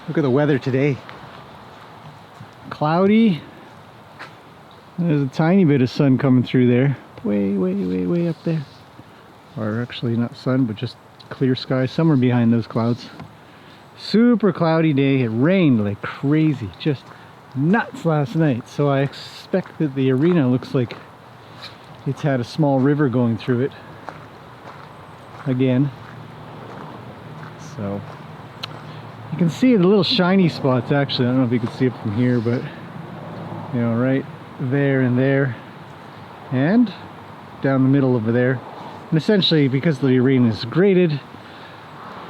Look at the weather today. Cloudy. There's a tiny bit of sun coming through there. Way up there. Or actually not sun, but just clear sky somewhere behind those clouds. Super cloudy day. It rained like crazy. Just nuts last night. So I expect that the arena looks like it's had a small river going through it again. So you can see the little shiny spots actually. I don't know if you can see it from here, but you know, right there and there and down the middle over there. And essentially, because the arena is graded,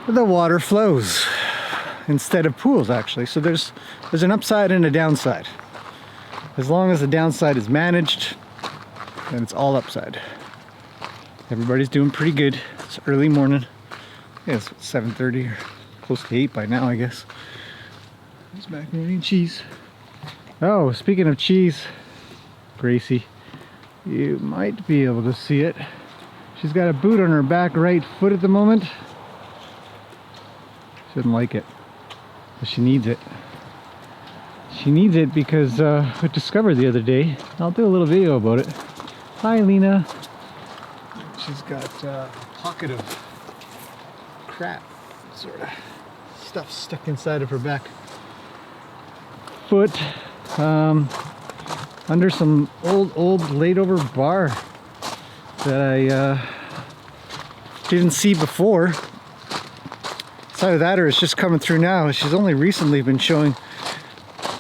the water flows instead of pools actually. So there's an upside and a downside. As long as the downside is managed, then it's all upside. Everybody's doing pretty good. It's early morning. Yeah, it's 7:30 or close to 8 by now, I guess. There's macaroni and cheese. Oh, speaking of cheese, Gracie, you might be able to see it. She's got a boot on her back right foot at the moment. She doesn't like it, but she needs it. She needs it because I discovered the other day. I'll do a little video about it. Hi, Lena. She's got a pocket of crap, sort of stuff stuck inside of her back foot, under some old laid over bar that I didn't see before. It's either that or it's just coming through now. She's only recently been showing,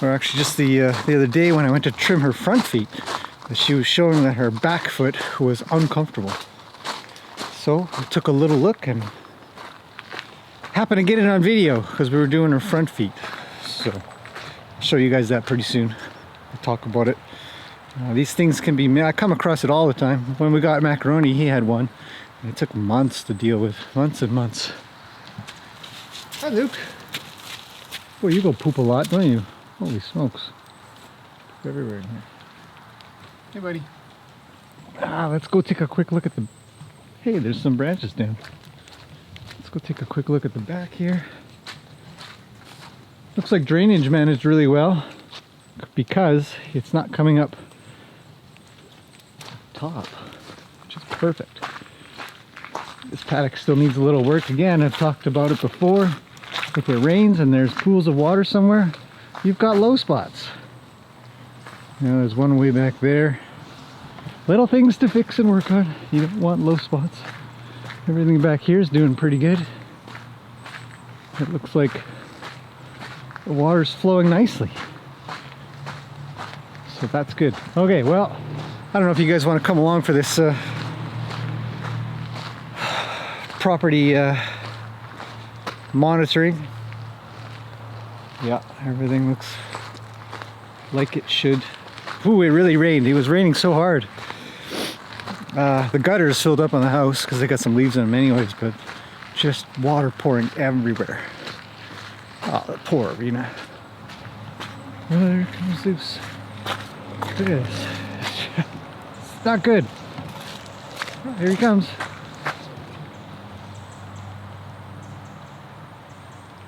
or actually just the other day when I went to trim her front feet, that she was showing that her back foot was uncomfortable. So I took a little look and happened to get it on video because we were doing her front feet. So I'll show you guys that pretty soon. I'll talk about it. These things can be, I come across it all the time. When we got Macaroni, he had one. And it took months to deal with, months and months. Hi, Luke. Boy, you go poop a lot, don't you? Holy smokes. Poop everywhere in here. Hey, buddy. Let's go take a quick look at the... Hey, there's some branches down. Let's go take a quick look at the back here. Looks like drainage managed really well because it's not coming up top, which is perfect. This paddock still needs a little work. Again, I've talked about it before. If it rains and there's pools of water somewhere, you've got low spots. You know, there's one way back there. Little things to fix and work on. You don't want low spots. Everything back here is doing pretty good. It looks like the water's flowing nicely. So that's good. Okay, well, I don't know if you guys want to come along for this property monitoring. Yeah, everything looks like it should. Ooh, it really rained. It was raining so hard. The gutters filled up on the house because they got some leaves in them anyways, but just water pouring everywhere. Oh, the poor arena. Oh, there comes Zeus. Look at this. It's not good. Oh, here he comes.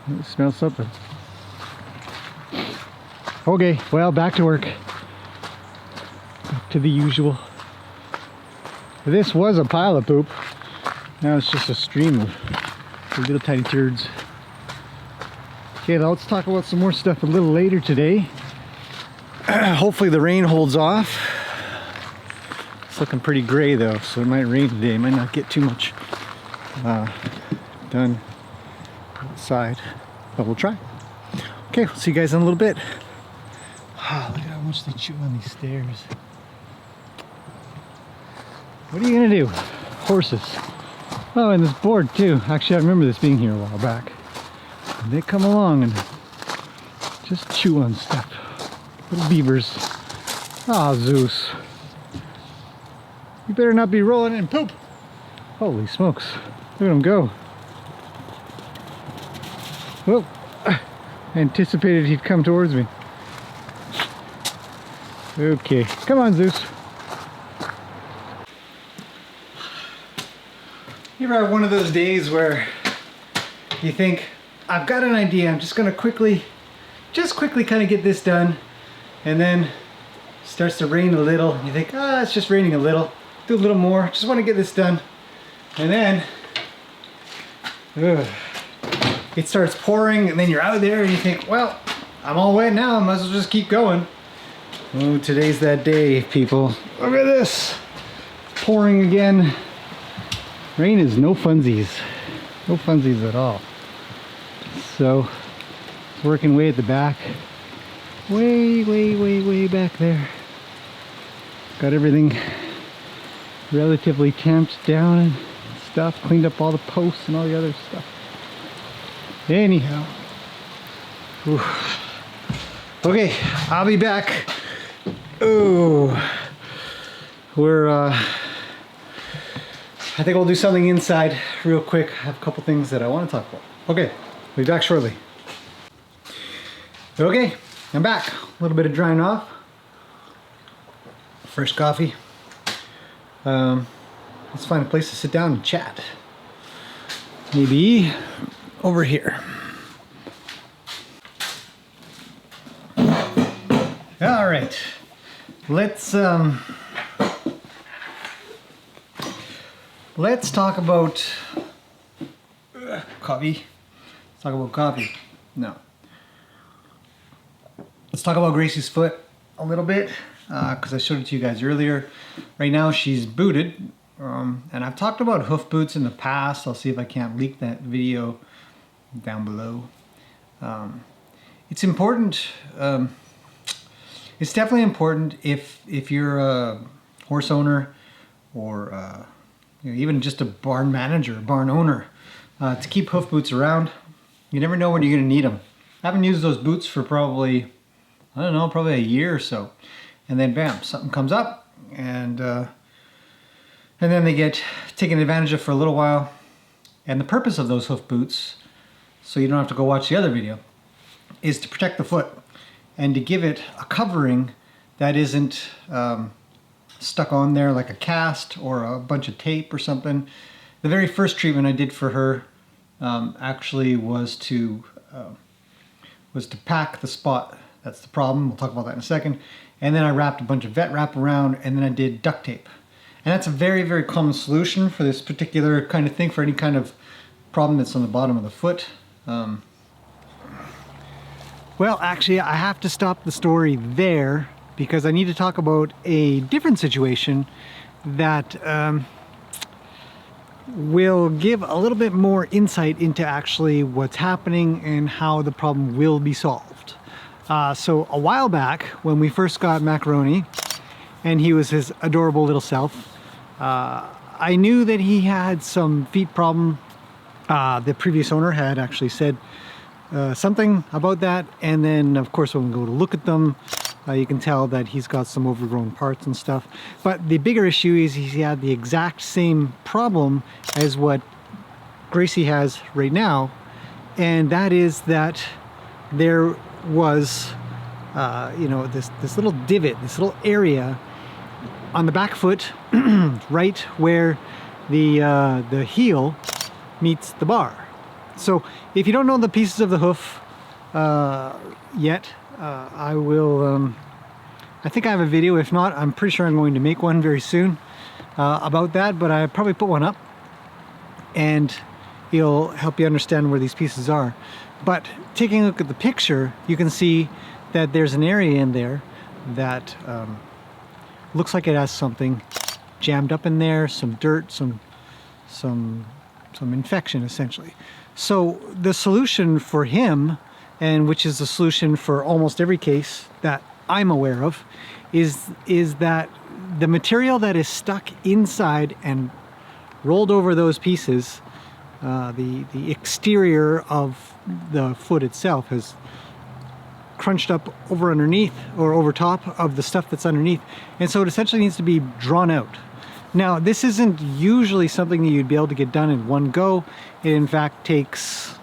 It smells something. Okay, well, back to work. Back to the usual. This was a pile of poop. Now it's just a stream of little tiny turds. Okay, now let's talk about some more stuff a little later today. Hopefully the rain holds off. It's looking pretty gray though, so it might rain today. It might not get too much done outside, but we'll try. Okay, we'll see you guys in a little bit. Oh, look at how much they chew on these stairs. What are you gonna do? Horses. Oh, and this board too. Actually, I remember this being here a while back. And they come along and just chew on stuff. Little beavers. Ah, Zeus. You better not be rolling in poop. Holy smokes. Look at him go. Well, I anticipated he'd come towards me. Okay, come on, Zeus. You ever have one of those days where you think, I've got an idea. I'm just gonna quickly kind of get this done, and then it starts to rain a little. You think, ah, it's just raining a little. Do a little more. Just want to get this done, and then it starts pouring, and then you're out there and you think, well, I'm all wet now. I might as well just keep going. Oh, today's that day, people. Look at this. Pouring again. Rain is no funsies. No funsies at all. So, working way at the back. Way back there. Got everything relatively tamped down and stuff. Cleaned up all the posts and all the other stuff. Anyhow. Whew. Okay, I'll be back. Oh, I think we'll do something inside real quick. I have a couple things that I want to talk about. Okay, we'll be back shortly. Okay, I'm back. A little bit of drying off. Fresh coffee. Let's find a place to sit down and chat. Maybe over here. All right. Let's talk about coffee. Let's talk about coffee. No. Let's talk about Gracie's foot a little bit, because I showed it to you guys earlier. Right now she's booted, and I've talked about hoof boots in the past. I'll see if I can't leak that video down below. It's important. It's definitely important if you're a horse owner or you know, even just a barn manager, barn owner, to keep hoof boots around. You never know when you're going to need them. I haven't used those boots for probably, I don't know, probably a year or so. And then bam, something comes up, and then they get taken advantage of for a little while. And the purpose of those hoof boots, so you don't have to go watch the other video, is to protect the foot and to give it a covering that isn't stuck on there like a cast or a bunch of tape or something. The very first treatment I did for her actually was to pack the spot. That's the problem. We'll talk about that in a second. And then I wrapped a bunch of vet wrap around, and then I did duct tape. And that's a very, very common solution for this particular kind of thing, for any kind of problem that's on the bottom of the foot. Well, actually, I have to stop the story there because I need to talk about a different situation that will give a little bit more insight into actually what's happening and how the problem will be solved. So a while back, when we first got Macaroni, and he was his adorable little self, I knew that he had some feet problem. The previous owner had actually said something about that, and then of course when we go to look at them, you can tell that he's got some overgrown parts and stuff. But the bigger issue is he had the exact same problem as what Gracie has right now, and that is that there was you know, this little divot, this little area on the back foot right where the heel meets the bar. So if you don't know the pieces of the hoof yet, I will, I think I have a video. If not, I'm pretty sure I'm going to make one very soon about that, but I probably put one up and it'll help you understand where these pieces are. But taking a look at the picture, you can see that there's an area in there that looks like it has something jammed up in there, some dirt, some infection essentially. So the solution for him, and which is the solution for almost every case that I'm aware of, is that the material that is stuck inside and rolled over those pieces, the exterior of the foot itself has crunched up over underneath or over top of the stuff that's underneath, and so it essentially needs to be drawn out. Now, this isn't usually something that you'd be able to get done in one go. It in fact takes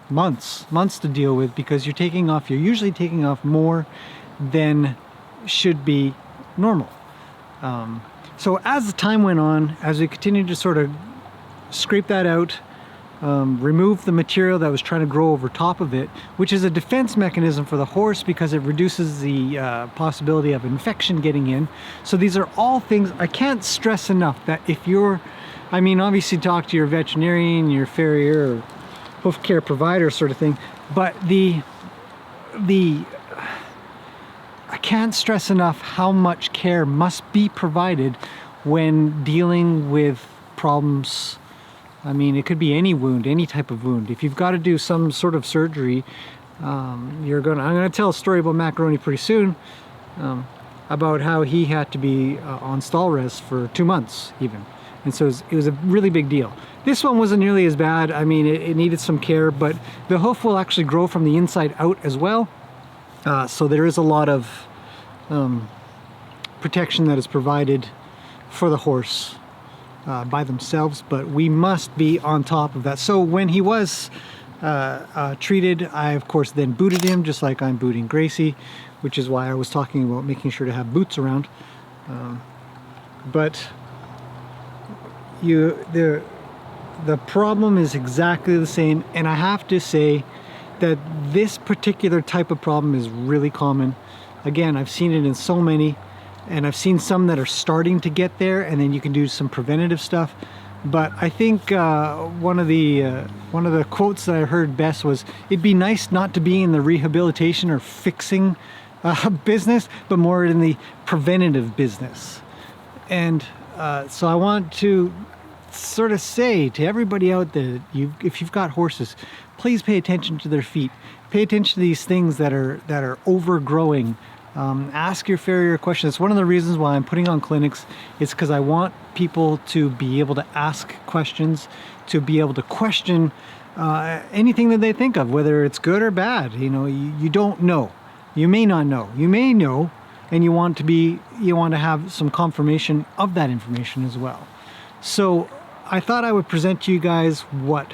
months to deal with, because you're usually taking off more than should be normal. So as the time went on, as we continued to sort of scrape that out, remove the material that was trying to grow over top of it, which is a defense mechanism for the horse because it reduces the possibility of infection getting in. So these are all things I can't stress enough that if you're, I mean, obviously talk to your veterinarian, your farrier, or hoof care provider sort of thing, but I can't stress enough how much care must be provided when dealing with problems. I mean, it could be any wound, any type of wound. If you've got to do some sort of surgery, I'm gonna tell a story about Macaroni pretty soon, about how he had to be on stall rest for 2 months even. And so it was a really big deal. This one wasn't nearly as bad. I mean, it needed some care, but the hoof will actually grow from the inside out as well. So there is a lot of protection that is provided for the horse by themselves, but we must be on top of that. So when he was treated, I of course then booted him, just like I'm booting Gracie, which is why I was talking about making sure to have boots around. But the problem is exactly the same, and I have to say that this particular type of problem is really common. Again, I've seen it in so many, and I've seen some that are starting to get there, and then you can do some preventative stuff. But I think one of the quotes that I heard best was, it'd be nice not to be in the rehabilitation or fixing business, but more in the preventative business. And so I want to sort of say to everybody out there, if you've got horses, please pay attention to their feet. Pay attention to these things that are overgrowing. Ask your farrier questions. It's one of the reasons why I'm putting on clinics. It's because I want people to be able to ask questions, to be able to question anything that they think of, whether it's good or bad. You know, you don't know. You may not know. You may know, and you want to have some confirmation of that information as well. So I thought I would present to you guys what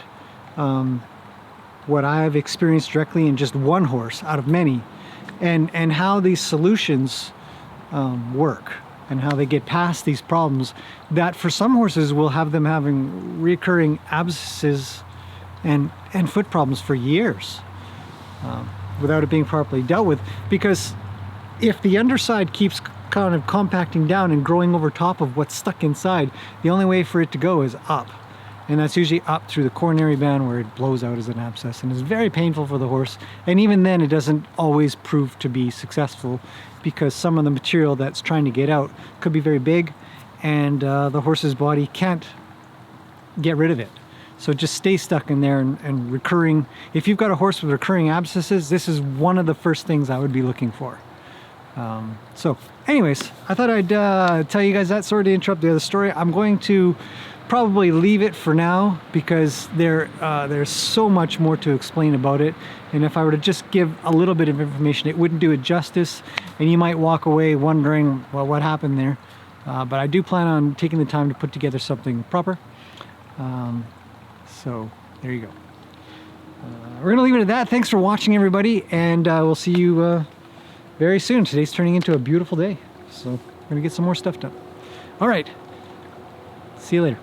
I've experienced directly in just one horse out of many, and how these solutions work, and how they get past these problems that for some horses will have them having recurring abscesses and foot problems for years without it being properly dealt with. Because if the underside keeps kind of compacting down and growing over top of what's stuck inside, the only way for it to go is up. And that's usually up through the coronary band, where it blows out as an abscess, and it's very painful for the horse. And even then, it doesn't always prove to be successful, because some of the material that's trying to get out could be very big, and the horse's body can't get rid of it. So it just stays stuck in there and recurring. If you've got a horse with recurring abscesses, this is one of the first things I would be looking for. So anyways, I thought I'd tell you guys that. Sorry to interrupt the other story. I'm going to probably leave it for now, because there's so much more to explain about it, and if I were to just give a little bit of information, it wouldn't do it justice, and you might walk away wondering, well, what happened there. But I do plan on taking the time to put together something proper. So there you go. We're gonna leave it at that. Thanks for watching, everybody, and we'll see you very soon. Today's turning into a beautiful day, so we're gonna get some more stuff done. All right, see you later.